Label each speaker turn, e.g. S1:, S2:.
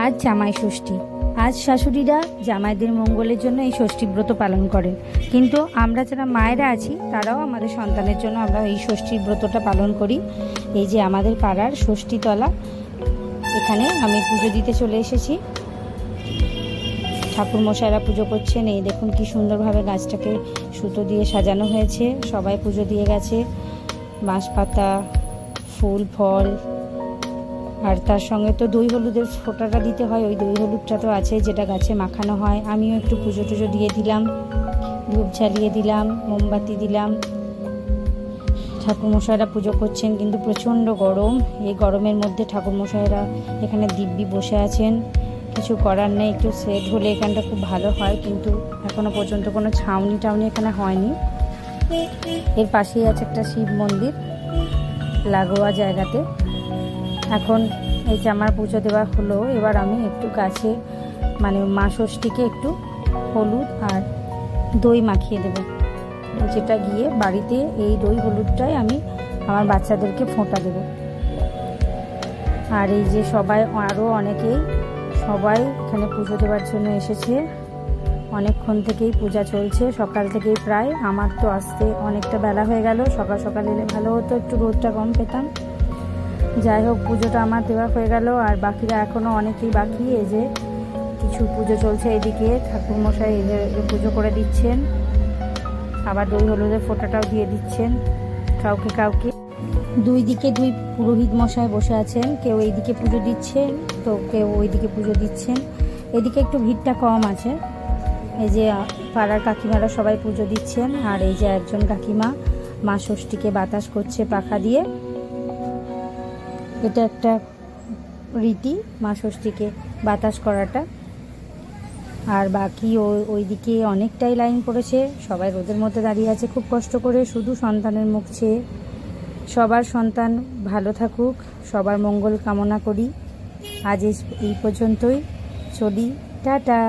S1: আজ জামাই ষষ্ঠী। আজ শাশুড়িরা জামাইদের মঙ্গলের জন্য এই ষষ্ঠী ব্রত পালন করেন, কিন্তু আমরা যারা মায়েরা আছি তারাও আমাদের সন্তানের জন্য আমরা এই ষষ্ঠী ব্রতটা পালন করি। এই যে আমাদের পাড়ার ষষ্ঠীতলা, এখানে আমি পুজো দিতে চলে এসেছি। ঠাকুর মশাইরা পুজো করছেন। এই দেখুন কি সুন্দরভাবে গাছটাকে সুতো দিয়ে সাজানো হয়েছে। সবাই পুজো দিয়ে গেছে, বাঁশপাতা, ফুল ফল, আর তার সঙ্গে তো দই হলুদের ফোঁটাটা দিতে হয়। ওই দই হলুদটা তো আছে, যেটা গাছে মাখানো হয়। আমিও একটু পুজো টুজো দিয়ে দিলাম, ধূপ জ্বালিয়ে দিলাম, মোমবাতি দিলাম। ঠাকুরমশাইরা পুজো করছেন, কিন্তু প্রচণ্ড গরম। এই গরমের মধ্যে ঠাকুরমশাইরা এখানে দিব্যি বসে আছেন। কিছু করার নেই, একটু সেট হলে এখানটা খুব ভালো হয়, কিন্তু এখনো পর্যন্ত কোনো ছাউনি টাউনি এখানে হয়নি। এর পাশেই আছে একটা শিব মন্দির লাগোয়া জায়গাতে। এখন এই যে আমার পুজো দেওয়া হলো, এবার আমি একটু গাছে মানে মা ষষ্ঠীকে একটু হলুদ আর দই মাখিয়ে দেব, যেটা গিয়ে বাড়িতে এই দই হলুদটাই আমি আমার বাচ্চাদেরকে ফোঁটা দেব। আর এই যে সবাই, আরও অনেকেই সবাই এখানে পুজো দেওয়ার জন্য এসেছে। অনেকক্ষণ থেকেই পূজা চলছে, সকাল থেকেই প্রায়। আমার তো আসতে অনেকটা বেলা হয়ে গেল। সকাল সকাল এলে ভালো হতো, একটু রোদটা কম পেতাম। যাই হোক, পুজোটা আমার দেওয়া হয়ে গেল। আর বাকিরা এখনও অনেকেই বাকি। এই যে কিছু পুজো চলছে এদিকে, ঠাকুরমশাই পুজো করে দিচ্ছেন, আবার দই হলুদের ফোঁটাটাও দিয়ে দিচ্ছেন কাউকে কাউকে। দুই দিকে দুই পুরোহিত মশাই বসে আছেন, কেউ এইদিকে পুজো দিচ্ছেন তো কেউ ওইদিকে পুজো দিচ্ছেন। এদিকে একটু ভিড়টা কম আছে। এই যে পাড়ার কাকিমারা সবাই পুজো দিচ্ছেন। আর এই যে একজন কাকিমা মা ষষ্ঠীকে বাতাস করছে পাখা দিয়ে। এটা একটা রীতি, মা ষষ্ঠীকে বাতাস করাটা। আর বাকি ওইদিকে অনেকটাই লাইন পড়েছে, সবাই রোদের মধ্যে দাঁড়িয়ে আছে খুব কষ্ট করে, শুধু সন্তানের মুখ চেয়ে। সবার সন্তান ভালো থাকুক, সবার মঙ্গল কামনা করি। আজ এই পর্যন্তই, চলি, টাটা।